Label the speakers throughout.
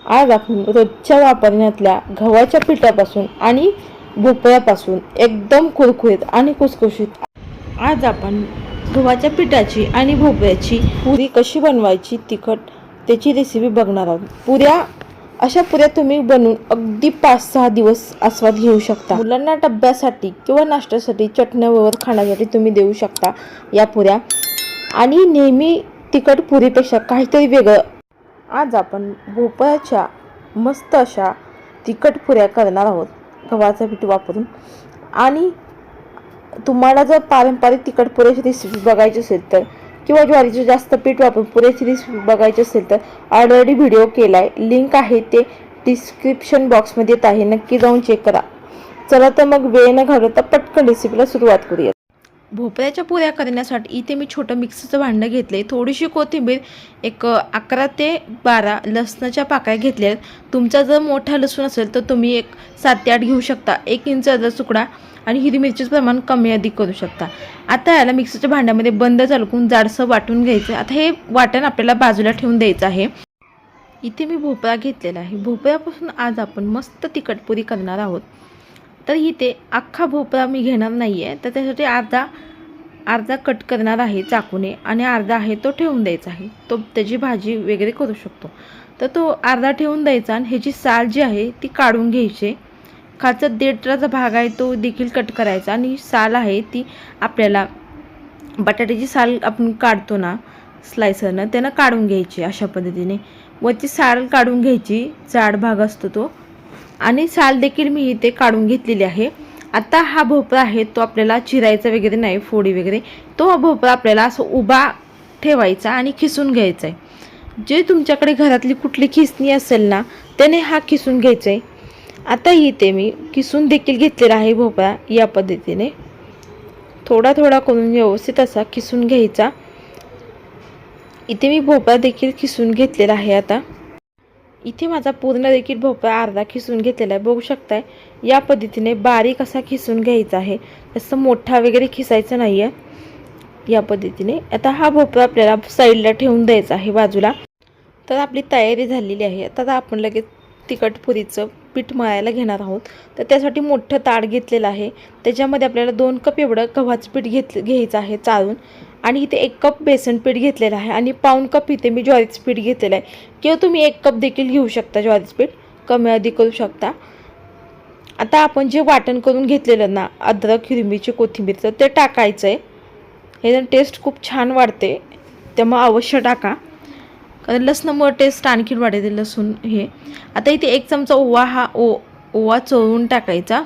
Speaker 1: आज आपण रोजच्या वापरण्यातल्या गव्हाच्या पिठापासून आणि भोपळ्यापासून एकदम कुरकुरीत आणि खुसखुशीत आज आपण गव्हाच्या पिठाची आणि भोपळ्याची पुरी कशी बनवायची तिखट त्याची रेसिपी बघणार आहोत। अशा पुऱ्या तुम्ही बनवून अगदी 5-6 दिवस आस्वाद घेऊ शकता। मुलांना डब्यासाठी किंवा नाश्त्यासाठी चटण्याबरोबर खाण्यासाठी तुम्ही देऊ शकता या पुऱ्या। आणि नेहमी तिखट पुरीपेक्षा काहीतरी वेगळं आज आपण भोपळ्याच्या मस्त अशा तिखट पुऱ्या करणार आहोत गव्हाचं पीठ वापरून। आणि तुम्हाला जर पारंपरिक तिखट पुऱ्याची रेसिपी बघायची असेल तर किंवा ज्वारीचं जास्त पीठ वापरून पुऱ्याची रेसिपी बघायची असेल तर ऑलरेडी व्हिडिओ केलाय, लिंक आहे ते डिस्क्रिप्शन बॉक्समध्ये येत आहे, नक्की जाऊन चेक करा। चला तर मग वेळ न घालवता पटकन रेसिपीला सुरुवात करूया। भोपळ्याच्या पुऱ्या करण्यासाठी इथे मी छोटं मिक्सरचं भांडं घेतले, थोडीशी कोथिंबीर, एक 11 ते 12 लसणाच्या पाकळ्या घेतल्या। तुमचा जर मोठा लसूण असेल तर तुम्ही एक 7 ते 8 घेऊ शकता। 1 इंच अद्रक तुकडा आणि हिरवी मिरचीचं प्रमाण कमी अधिक करू शकता। आता याला मिक्सरच्या भांड्यामध्ये बंद चालवून जाडसर वाटून घ्यायचं। आता हे वाटण आपल्याला बाजूला ठेवून द्यायचं आहे। इथे मी भोपळा घेतलेला आहे, भोपळ्यापासून आज आपण मस्त तिखट पुरी करणार आहोत। तर इथे अख्खा भोपळा मी घेणार नाही आहे, तर त्यासाठी अर्धा कट करणार आहे चाकूने आणि अर्धा आहे तो ठेवून द्यायचा आहे। तो त्याची भाजी वगैरे करू शकतो, तर तो अर्धा ठेवून द्यायचा आणि ह्याची साल जी आहे ती काढून घ्यायची। खालचा 1.5 भाग आहे तो देखील कट करायचा आणि साल आहे ती आपल्याला बटाट्याची साल आपण काढतो ना स्लायसरनं, त्यानं काढून घ्यायची। अशा पद्धतीने वरची साल काढून घ्यायची, जाड भाग असतो तो, आणि साल देखील मी इथे काढून घेतलेली आहे। आता हा भोपळा आहे तो आपल्याला चिरायचा वगैरे नाही, फोडी वगैरे, तो भोपळा आपल्याला असं उभा ठेवायचा आणि खिसून घ्यायचा आहे। जे तुमच्याकडे घरातली कुठली खिसणी असेल ना त्याने हा खिसून घ्यायचा आहे। आता इथे मी किसून देखील घेतलेला आहे भोपळा, या पद्धतीने थोडा थोडा करून व्यवस्थित असा किसून घ्यायचा। इथे मी भोपळा देखील किसून घेतलेला आहे। आता इथे माझा पूर्ण देखील भोपळा अर्धा खिसून घेतलेला आहे, बघू शकताय। या पद्धतीने बारीक असा खिसून घ्यायचा आहे, असं मोठा वगैरे खिसायचा नाही आहे। या पद्धतीने आता हा भोपळा आपल्याला साईडला ठेवून द्यायचा आहे बाजूला। तर आपली तयारी झालेली आहे। आता आपण लगेच तिखट पुरीचं पीठ मळायला घेणार आहोत। तर त्यासाठी मोठं ताट घेतलेलं आहे, त्याच्यामध्ये आपल्याला 2 कप एवढं गव्हाचं पीठ घ्यायचं आहे चाळून, आणि इथे 1 कप बेसन पीठ घेतलेलं आहे आणि पाऊण कप इथे मी ज्वारीचं पीठ घेतलेलं आहे, किंवा तुम्ही 1 कप देखील घेऊ शकता, ज्वारीचं पीठ कमी अधिक करू शकता। आता आपण जे वाटण करून घेतलेलं ना अद्रक, हिरवी मिरची, कोथिंबीरचं, ते टाकायचं आहे। हे टेस्ट खूप छान वाढते, त्यामुळे अवश्य टाका, कारण लसणामुळे टेस्ट आणखी वाढते लसूण हे। आता इथे 1 चमचा ओवा चोळून टाकायचा।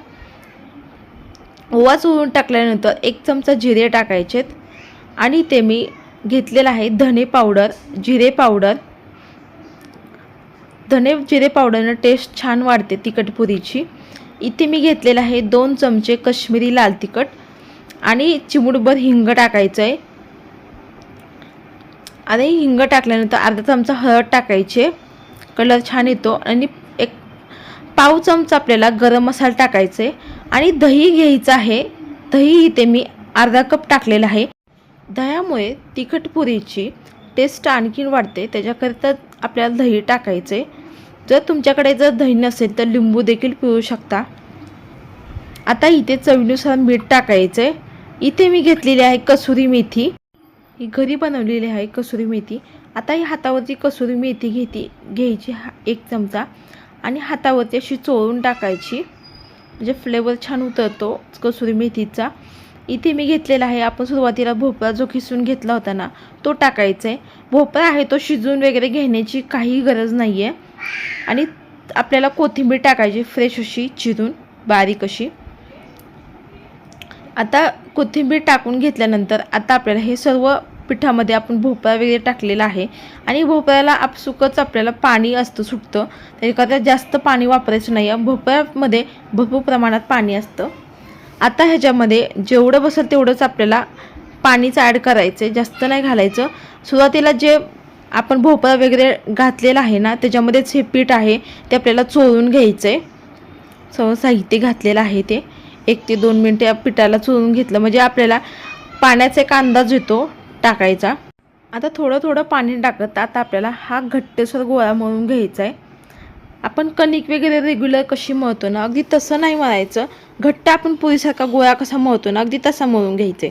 Speaker 1: ओवा चोळून टाकल्यानंतर 1 चमचा जिरे टाकायचे आणि ते मी घेतलेलं आहे धने पावडर, जिरे पावडर। धने जिरे पावडरनं टेस्ट छान वाढते तिखट पुरीची। इथे मी घेतलेलं आहे 2 चमचे काश्मीरी लाल तिखट आणि चिमूटभर हिंग टाकायचं आहे। आणि हिंग टाकल्यानंतर अर्धा चमचा हळद टाकायचे, कलर छान येतो। आणि 1 पाव चमचा आपल्याला गरम मसाला टाकायचे आणि दही घ्यायचं आहे। दही इथे मी अर्धा कप टाकलेलं आहे। दह्यामुळे तिखट पुरीची टेस्ट आणखीन वाढते, त्याच्याकरिता आपल्याला दही टाकायचे। जर तुमच्याकडे दही नसेल तर लिंबू देखील पिळू शकता। आता इथे चवीनुसार मीठ टाकायचे। इथे मी घेतलेली आहे कसुरी मेथी, ही घरी बनवलेली आहे कसुरी मेथी। आता ही हातावरची कसुरी मेथी घ्यायची 1 चमचा आणि हातावरती अशी चोळून टाकायची, म्हणजे फ्लेवर छान उतरतो कसुरी मेथीचा। इथे मी घेतलेला आहे, आपण सुरुवातीला भोपळा जो खिसून घेतला होता ना तो टाकायचा आहे। भोपळा आहे तो शिजवून वगैरे घेण्याची काही गरज नाही आहे। आणि आपल्याला कोथिंबीर टाकायची फ्रेश अशी चिरून बारीक अशी। आता कोथिंबीर टाकून घेतल्यानंतर आता आपल्याला हे सर्व पिठामध्ये आपण भोपळा वगैरे टाकलेला आहे आणि भोपळ्याला आपसुकच आपल्याला पाणी असतं सुटतं, त्याच्याकरता जास्त पाणी वापरायचं नाही आहे। भोपळ्यामध्ये भरपूर प्रमाणात पाणी असतं। आता ह्याच्यामध्ये जेवढं बसेल तेवढंच आपल्याला पाणीच ॲड करायचं आहे, जास्त नाही घालायचं। सुरुवातीला जे आपण भोपळा वगैरे घातलेला आहे ना त्याच्यामध्येच हे पीठ आहे ते आपल्याला चोळून घ्यायचं आहे। सर्व साहित्य घातलेलं आहे ते 1 ते 2 मिनिटे या पिठाला चोळून घेतलं म्हणजे आपल्याला पाण्याचा एक अंदाज येतो टाकायचा। आता थोडं थोडं पाणी टाकत आता आपल्याला हा घट्टसर गोळा मळून घ्यायचा आहे। आपण कणिक वगैरे रेग्युलर कशी मळतो ना, अगदी तसं नाही मळायचं. घट्ट आपण पुरीसारखा गोळा कसा मळतो ना, अगदी तसा मळून घ्यायचे,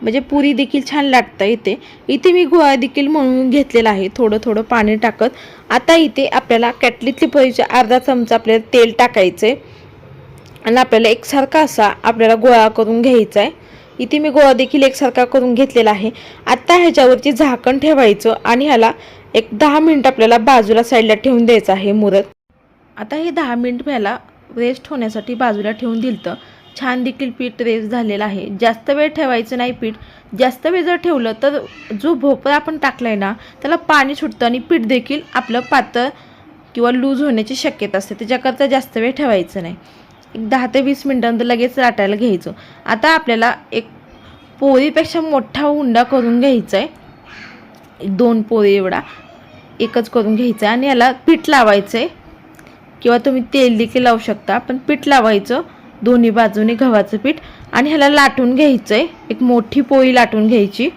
Speaker 1: म्हणजे पुरी देखील छान लाटता येते. इथे मी गोळा देखील मळून घेतलेला आहे थोडं थोडं पाणी टाकत. आता इथे आपल्याला कॅटलीतली पोळीचा अर्धा चमचा आपल्याला तेल टाकायचे आणि आपल्याला एकसारखा असा आपल्याला गोळा करून घ्यायचा आहे. इथे मी गोळा देखील एकसारखा करून घेतलेला आहे. आता ह्याच्यावरती झाकण ठेवायचं आणि ह्याला एक 10 मिनिट आपल्याला बाजूला साईडला ठेवून द्यायचं आहे मुरत. आता हे 10 मिनिट ह्याला रेस्ट होण्यासाठी बाजूला ठेवून दिलं तर छान देखील पीठ रेस्ट झालेलं आहे. जास्त वेळ ठेवायचं नाही पीठ. जास्त वेळ जर ठेवलं तर जो भोपळा आपण टाकलाय ना त्याला पाणी सुटतं आणि पीठ देखील आपलं पातळ किंवा लूज होण्याची शक्यता असते. त्याच्याकरता जास्त वेळ ठेवायचं नाही. एक 10 ते 20 मिनिटांनंतर लगेच लाटायला घ्यायचं. आता आपल्याला एक पोळीपेक्षा मोठा उंडा करून घ्यायचा आहे. 2 पोळी एवढा एकच करून घ्यायचा आहे आणि याला पीठ लावायचं आहे किंवा तुम्ही तेल देखील लावू शकता. पण पीठ लावायचं दोन्ही बाजूने गव्हाचं पीठ आणि ह्याला लाटून घ्यायचं आहे. एक मोठी पोळी लाटून घ्यायची.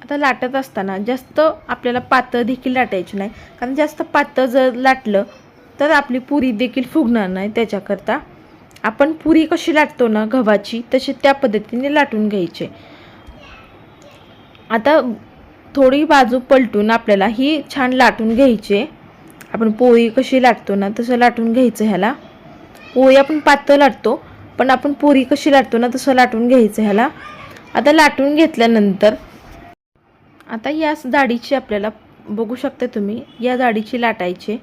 Speaker 1: आता लाटत असताना जास्त आपल्याला पातळ देखील लाटायची नाही, कारण जास्त पातळ जर लाटलं तर आपली पुरी देखील फुगणार नाही. त्याच्याकरता आपण पुरी कशी लाटतो ना गव्हाची, तशी त्या पद्धतीने लाटून घ्यायचे. आता थोडी बाजू पलटून आपल्याला ही छान लाटून घ्यायची. आपण पोळी कशी लाटतो ना तसं लाटून घ्यायचं. ह्याला पोळी आपण पातळ लाटतो, पण आपण पुरी कशी लाटतो ना तसं लाटून घ्यायचं ह्याला. आता लाटून घेतल्यानंतर आता या जाडीची आपल्याला बघू शकता तुम्ही, या जाडीची लाटायची.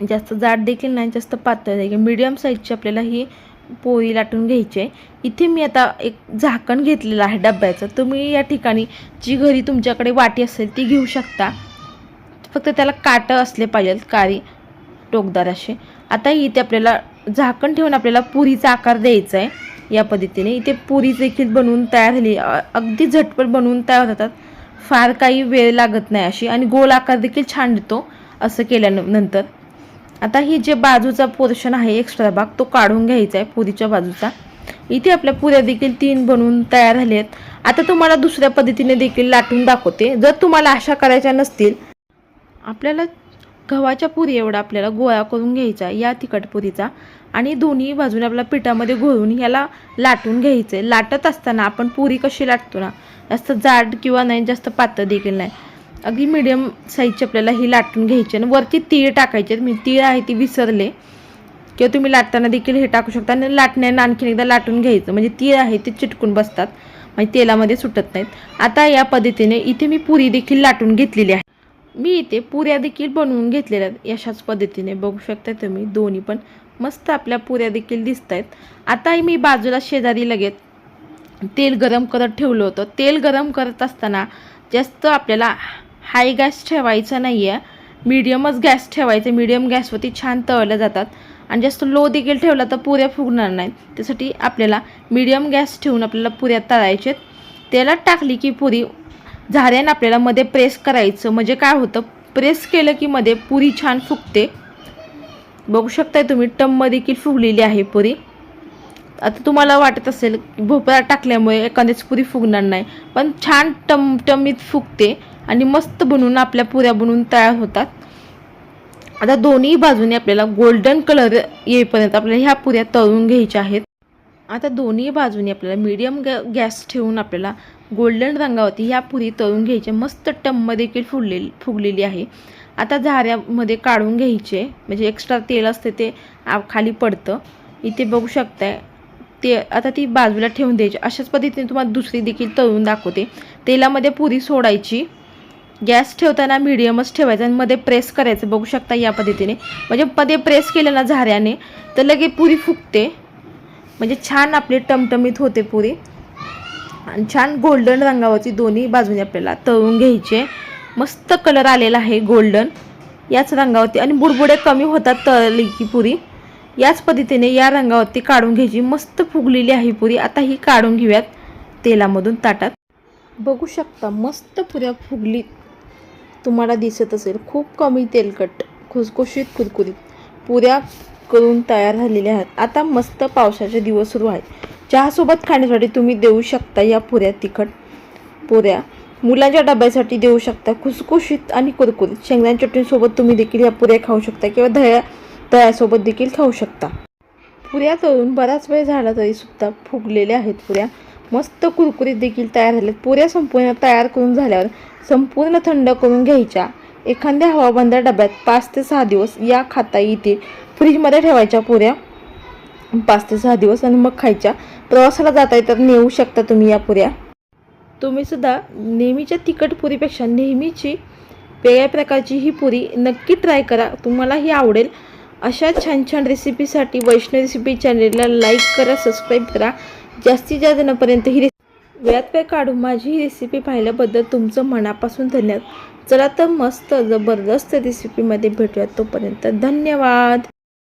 Speaker 1: जास्त जाड देखील नाही, जास्त पातळ देखील, मीडियम साईजची आपल्याला ही पोळी लाटून घ्यायची आहे. इथे मी आता एक झाकण घेतलेलं आहे डब्याचं. तुम्ही या ठिकाणी जी घरी तुमच्याकडे वाटी असेल ती घेऊ शकता, फक्त त्याला काटं असले पाहिजेत, काळी टोकदार असे. आता इथे आपल्याला झाकण ठेवून आपल्याला पुरीचा आकार द्यायचा आहे. या पद्धतीने इथे पुरी देखील बनवून तयार झाली. अगदी झटपट बनवून तयार होतात, फार काही वेळ लागत नाही अशी, आणि गोल आकार देखील छान येतो असं केल्यानंतर. आता ही जे बाजूचा पोर्शन आहे एक्स्ट्रा भाग तो काढून घ्यायचा आहे पुरीच्या बाजूचा. इथे आपल्या पुऱ्या देखील 3 बनवून तयार झाले आहेत. आता तुम्हाला दुसऱ्या पद्धतीने देखील लाटून दाखवते. जर तुम्हाला अशा करायच्या नसतील, आपल्याला गव्हाच्या पुरी एवढा आपल्याला गोळा करून घ्यायचा या तिखट पुरीचा आणि दोन्ही बाजूने आपल्या पिठामध्ये घोळून याला लाटून घ्यायचं. लाटत असताना आपण पुरी कशी लाटतो ना, जास्त जाड किंवा नाही जास्त पातळ देखील नाही, अगदी मीडियम साईजची आपल्याला ही लाटून घ्यायची. आणि वरती तीळ टाकायचे. मी तीळ आहे ती विसरले, किंवा तुम्ही लाटताना देखील हे टाकू शकता. आणि लाटण्यानं आणखीन एकदा लाटून घ्यायचं, म्हणजे तीळ आहे ते चिटकून बसतात, म्हणजे तेलामध्ये सुटत नाहीत. आता या पद्धतीने इथे मी पुरी देखील लाटून घेतलेली आहे. मी इथे पुऱ्या देखील बनवून घेतलेल्या आहेत अशाच पद्धतीने. बघू शकता तुम्ही, दोन्ही पण मस्त आपल्या पुऱ्या देखील दिसत आहेत. आता मी बाजूला शेजारी लगेच तेल गरम करत ठेवलं होतं. तेल गरम करत असताना जास्त आपल्याला हाय गॅस ठेवायचा नाही आहे, मीडियमच गॅस ठेवायचा. मीडियम गॅसवरती छान तळल्या जातात, आणि जास्त लो देखील ठेवला तर पुऱ्या फुगणार नाहीत. त्यासाठी आपल्याला मीडियम गॅस ठेवून आपल्याला पुऱ्या तळायच्यात. तेलात टाकली की पुरी झाऱ्यानं आपल्याला मध्ये प्रेस करायचं, म्हणजे काय होतं, प्रेस केलं की मध्ये पुरी छान फुगते. बघू शकताय तुम्ही, टम्म देखील फुगलेली आहे पुरी. आता तुम्हाला वाटत असेल भोपळा टाकल्यामुळे एखाद्याच पुरी फुगणार नाही, पण छान टमटमीत फुगते आणि मस्त बनवून आपल्या पुऱ्या बनवून तयार होतात. आता दोन्ही बाजूने आपल्याला गोल्डन कलर येईपर्यंत आपल्याला ह्या पुऱ्या तळून घ्यायच्या आहेत. आता दोन्ही बाजूने आपल्याला मीडियम गॅस ठेवून आपल्याला गोल्डन रंगावरती ह्या पुरी तळून घ्यायच्या. मस्त टम्म देखील फुगलेली आहे. आता झाऱ्यामध्ये काढून घ्यायचे, म्हणजे एक्स्ट्रा तेल असते ते खाली पडतं. इथे बघू शकताय ते. आता ती बाजूला ठेवून द्यायची. अशाच पद्धतीने तुम्हाला दुसरी देखील तळून दाखवते. तेलामध्ये पुरी सोडायची, गॅस ठेवताना मीडियमच ठेवायचा आणि मध्ये प्रेस करायचं. बघू शकता या पद्धतीने, म्हणजे मध्ये प्रेस केलं ना झाऱ्याने तर लगेच पुरी फुगते, म्हणजे छान आपली टमटमीत होते पुरी. आणि छान गोल्डन रंगावरची दोन्ही बाजूने आपल्याला तळून घ्यायचे. मस्त कलर आलेला आहे गोल्डन याच रंगावरती, आणि बुडबुडे कमी होतात तळली की पुरी. याच पद्धतीने या रंगावरती काढून घ्यायची. मस्त फुगलेली आहे पुरी. आता ही काढून घेऊयात तेलामधून ताटात. बघू शकता मस्त पुऱ्या फुगली, तुम्हाला दिसत असेल. खूप कमी तेलकट, खुसखुशीत कुरकुरीत पुऱ्या करून तयार झालेल्या आहेत. आता मस्त पावसाचे दिवस सुरू आहेत, चहासोबत खाण्यासाठी तुम्ही देऊ शकता या पुऱ्या, तिखट पुऱ्या. मुलांच्या डब्यासाठी देऊ शकता. खुसखुशीत आणि कुरकुरीत शेंगदाणे चटणीसोबत तुम्ही देखील या पुऱ्या खाऊ शकता किंवा दह्यासोबत देखील खाऊ शकता. पुऱ्या तळून बराच वेळ झाला तरी सुद्धा फुगलेल्या आहेत. पुऱ्या मस्त कुरकुरीत देखील तयार झाल्यात. पुऱ्या संपूर्ण तयार करून झाल्यावर संपूर्ण थंड करून घ्यायच्या. एखाद्या हवाबंद डब्यात 5 ते 6 दिवस या खाता येतील. फ्रीजमध्ये ठेवायच्या पुऱ्या 5 ते 6 दिवस आणि मग खायच्या. प्रवासाला जाताय तर नेऊ शकता तुम्ही या पुऱ्या. तुम्ही सुद्धा नेहमीच्या तिखट पुरीपेक्षा नेहमीची वेगळ्या प्रकारची ही पुरी नक्की ट्राय करा. तुम्हालाही आवडेल. अशा छान छान रेसिपीसाठी वैष्णव रेसिपी चॅनलला लाईक करा, सबस्क्राईब करा. जास्तीत जास्त जणांपर्यंत ही वेळात वेळ काढून माझी ही रेसिपी पाहिल्याबद्दल तुमचं मनापासून धन्यवाद. चला तर मस्त जबरदस्त रेसिपीमध्ये भेटूया. तोपर्यंत धन्यवाद.